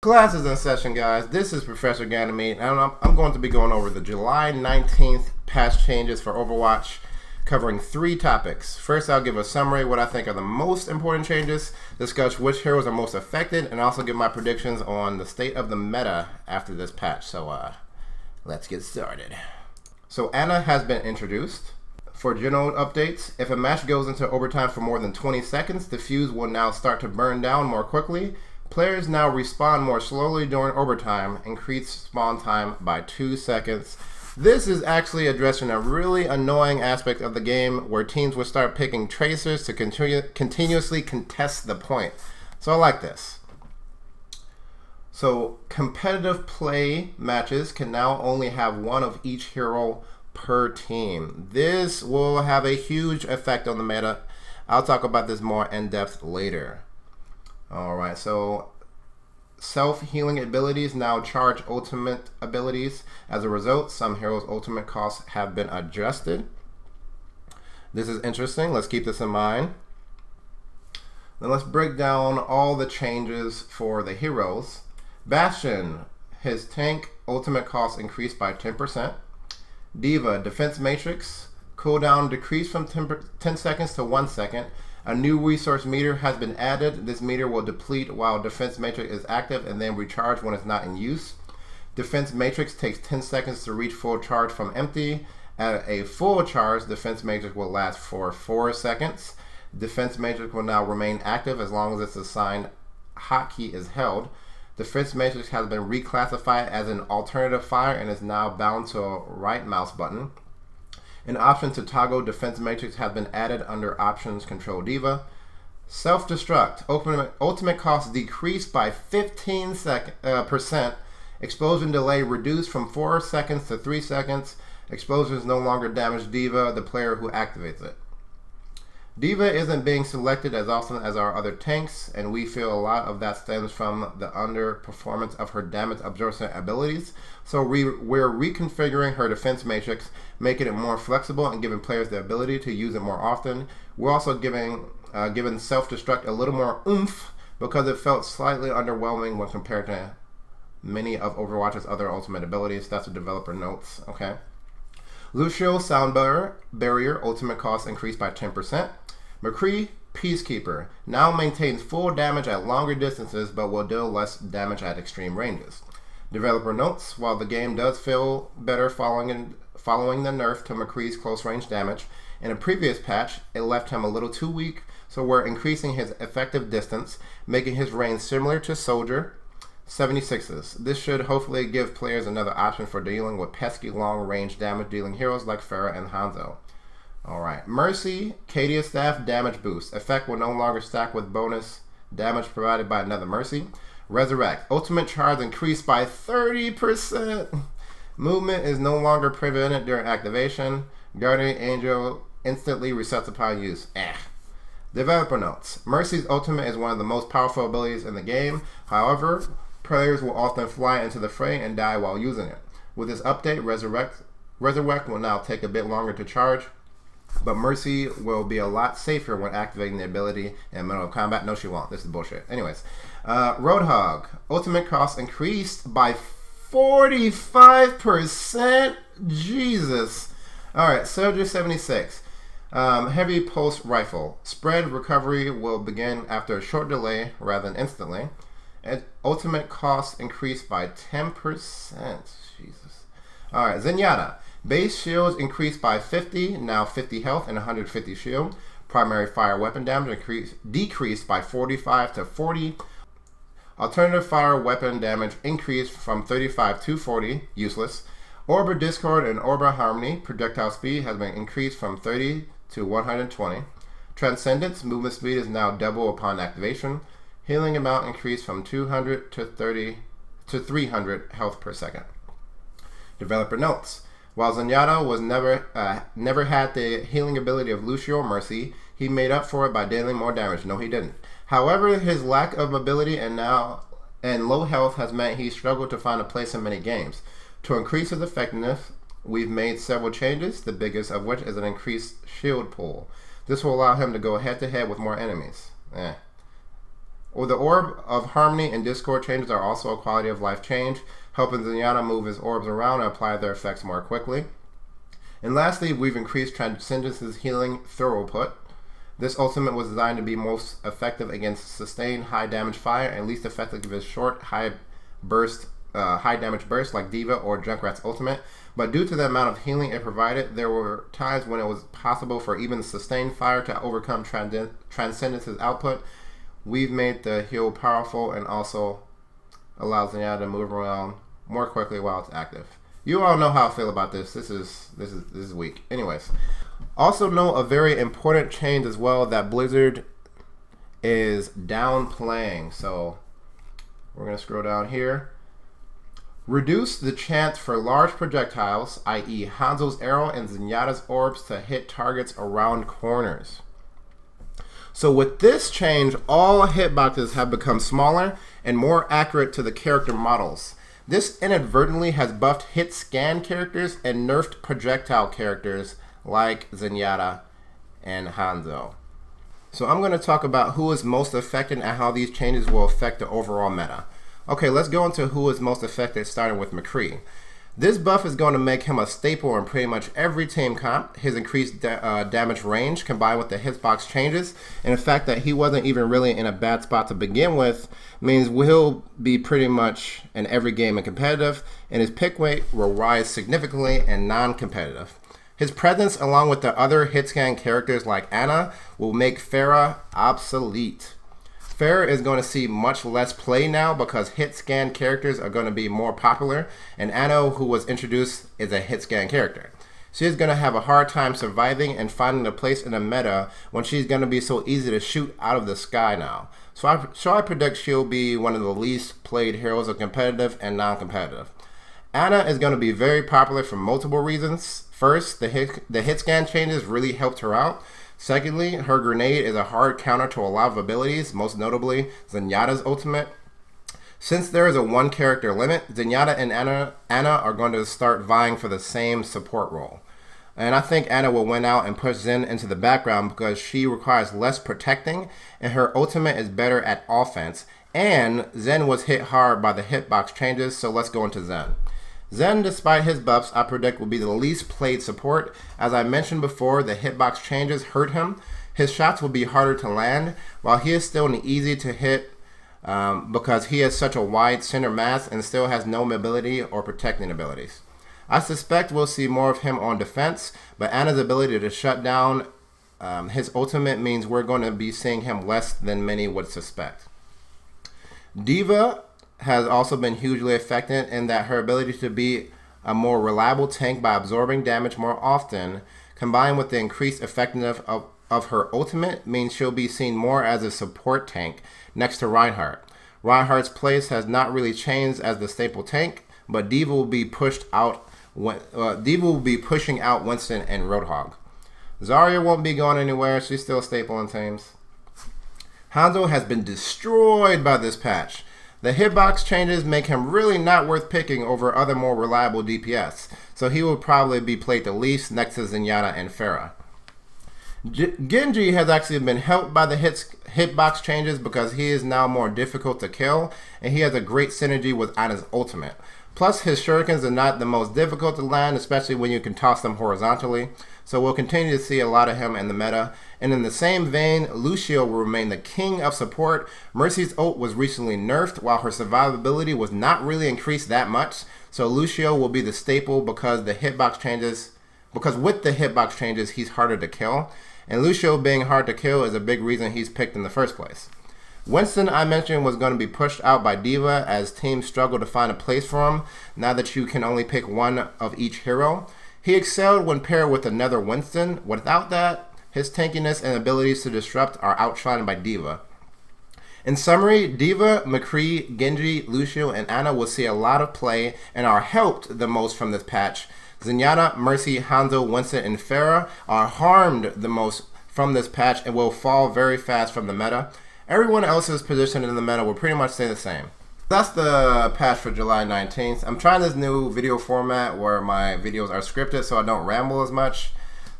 Class is in session, guys. This is Professor Ganymede, and I'm going to be going over the July 19th patch changes for Overwatch, covering 3 topics. First, I'll give a summary of what I think are the most important changes, discuss which heroes are most affected, and also give my predictions on the state of the meta after this patch. So, let's get started. So, Ana has been introduced. For general updates, if a match goes into overtime for more than 20 seconds, the fuse will now start to burn down more quickly. Players now respawn more slowly during overtime, increase spawn time by 2 seconds. This is actually addressing a really annoying aspect of the game where teams will start picking tracers to continuously contest the point. So I like this. So competitive play matches can now only have one of each hero per team. This will have a huge effect on the meta. I'll talk about this more in depth later. Alright, so self-healing abilities now charge ultimate abilities. As a result, some heroes' ultimate costs have been adjusted. This is interesting. Let's keep this in mind. Then let's break down all the changes for the heroes. Bastion, his tank ultimate cost increased by 10%. D.Va, defense matrix, cooldown decreased from 10 seconds to 1 second. A new resource meter has been added. This meter will deplete while defense matrix is active and then recharge when it's not in use. Defense matrix takes 10 seconds to reach full charge from empty. At a full charge, defense matrix will last for 4 seconds. Defense matrix will now remain active as long as its assigned hotkey is held. Defense matrix has been reclassified as an alternative fire and is now bound to a right mouse button. An option to toggle defense matrix has been added under options control D.Va. Self-destruct. Ultimate cost decreased by 15%. Explosion delay reduced from 4 seconds to 3 seconds. Explosions no longer damage D.Va, the player who activates it. D.Va isn't being selected as often as our other tanks, and we feel a lot of that stems from the underperformance of her damage absorption abilities. So we're reconfiguring her defense matrix, making it more flexible and giving players the ability to use it more often. We're also giving self-destruct a little more oomph because it felt slightly underwhelming when compared to many of Overwatch's other ultimate abilities. That's what developer notes. Okay. Lucio Sound Barrier ultimate cost increased by 10%. McCree Peacekeeper now maintains full damage at longer distances but will deal less damage at extreme ranges. Developer notes, while the game does feel better following the nerf to McCree's close range damage, in a previous patch it left him a little too weak, so we're increasing his effective distance, making his range similar to Soldier 76's. This should hopefully give players another option for dealing with pesky long range damage dealing heroes like Pharah and Hanzo. Alright, Mercy, Cadia Staff Damage Boost. Effect will no longer stack with bonus damage provided by another Mercy. Resurrect. Ultimate charge increased by 30%. Movement is no longer prevented during activation. Guardian Angel instantly resets upon use. Developer notes. Mercy's ultimate is one of the most powerful abilities in the game. However, players will often fly into the fray and die while using it. With this update, Resurrect will now take a bit longer to charge, but Mercy will be a lot safer when activating the ability in the middle of combat. No, she won't. This is bullshit. Anyways, Roadhog. Ultimate cost increased by 45%. Jesus. Alright, Soldier 76. Heavy Pulse Rifle. Spread recovery will begin after a short delay rather than instantly. And ultimate cost increased by 10%. Jesus. Alright, Zenyatta. Base shields increased by 50, now 50 health and 150 shield. Primary fire weapon damage decreased by 45 to 40. Alternative fire weapon damage increased from 35 to 40, useless. Orber Discord and Orber Harmony projectile speed has been increased from 30 to 120. Transcendence movement speed is now double upon activation. Healing amount increased from 200 to 300 health per second. Developer notes. While Zenyatta was never had the healing ability of Lucio or Mercy, he made up for it by dealing more damage. No, he didn't. However, his lack of mobility and low health has meant he struggled to find a place in many games. To increase his effectiveness, we've made several changes, the biggest of which is an increased shield pool. This will allow him to go head to head with more enemies. Or the Orb of Harmony and Discord changes are also a quality of life change, helping Zenyatta move his orbs around and apply their effects more quickly. And lastly, we've increased Transcendence's healing throughput. This ultimate was designed to be most effective against sustained high damage fire and least effective against short high damage bursts like D.Va or Junkrat's ultimate. But due to the amount of healing it provided, there were times when it was possible for even sustained fire to overcome Transcendence's output. We've made the heal powerful and also allows Zenyatta to move around more quickly while it's active. You all know how I feel about this. This is weak. Anyways, also know a very important change as well that Blizzard is downplaying. So we're gonna scroll down here. Reduce the chance for large projectiles, i.e. Hanzo's arrow and Zenyatta's orbs, to hit targets around corners. So with this change, all hitboxes have become smaller and more accurate to the character models. This inadvertently has buffed hit scan characters and nerfed projectile characters like Zenyatta and Hanzo. So I'm going to talk about who is most affected and how these changes will affect the overall meta. Okay, let's go into who is most affected, starting with McCree. This buff is going to make him a staple in pretty much every team comp. His increased damage range combined with the hitbox changes and the fact that he wasn't even really in a bad spot to begin with means he'll be pretty much in every game and competitive, and his pick weight will rise significantly and non-competitive. His presence along with the other hit scan characters like Ana will make Pharah obsolete. Pharah is going to see much less play now because hit scan characters are going to be more popular, and Ana, who was introduced, is a hit scan character. She is going to have a hard time surviving and finding a place in the meta when she's going to be so easy to shoot out of the sky now. So I predict she'll be one of the least played heroes of competitive and non-competitive. Ana is going to be very popular for multiple reasons. First, the hit scan changes really helped her out. Secondly, her grenade is a hard counter to a lot of abilities, most notably Zenyatta's ultimate. Since there is a one character limit, Zenyatta and Ana are going to start vying for the same support role. And I think Ana will win out and push Zen into the background because she requires less protecting and her ultimate is better at offense. And Zen was hit hard by the hitbox changes, so let's go into Zen. Zen, despite his buffs, I predict will be the least played support. As I mentioned before, the hitbox changes hurt him. His shots will be harder to land, while he is still an easy to hit because he has such a wide center mass and still has no mobility or protecting abilities. I suspect we'll see more of him on defense, but Ana's ability to shut down his ultimate means we're going to be seeing him less than many would suspect. D.Va has also been hugely affected in that her ability to be a more reliable tank by absorbing damage more often, combined with the increased effectiveness of her ultimate, means she'll be seen more as a support tank next to Reinhardt. Reinhardt's place has not really changed as the staple tank, but D.Va will be pushing out Winston and Roadhog. Zarya won't be going anywhere, she's still a staple in teams. Hanzo has been destroyed by this patch. The hitbox changes make him really not worth picking over other more reliable DPS, so he will probably be played the least next to Zenyatta and Pharah. Genji has actually been helped by the hitbox changes because he is now more difficult to kill, and he has a great synergy with Ana's ultimate. Plus, his shurikens are not the most difficult to land, especially when you can toss them horizontally. So we'll continue to see a lot of him in the meta. And in the same vein, Lucio will remain the king of support. Mercy's ult was recently nerfed, while her survivability was not really increased that much. So Lucio will be the staple because with the hitbox changes, he's harder to kill. And Lucio being hard to kill is a big reason he's picked in the first place. Winston, I mentioned, was going to be pushed out by D.Va as teams struggle to find a place for him now that you can only pick one of each hero. He excelled when paired with another Winston. Without that, his tankiness and abilities to disrupt are outshined by D.Va. In summary, D.Va, McCree, Genji, Lucio, and Ana will see a lot of play and are helped the most from this patch. Zenyatta, Mercy, Hanzo, Winston, and Pharah are harmed the most from this patch and will fall very fast from the meta. Everyone else's position in the meta will pretty much stay the same. That's the patch for July 19th. I'm trying this new video format where my videos are scripted so I don't ramble as much.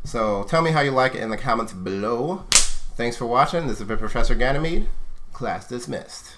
So tell me how you like it in the comments below. Thanks for watching. This has been Professor Ganymede. Class dismissed.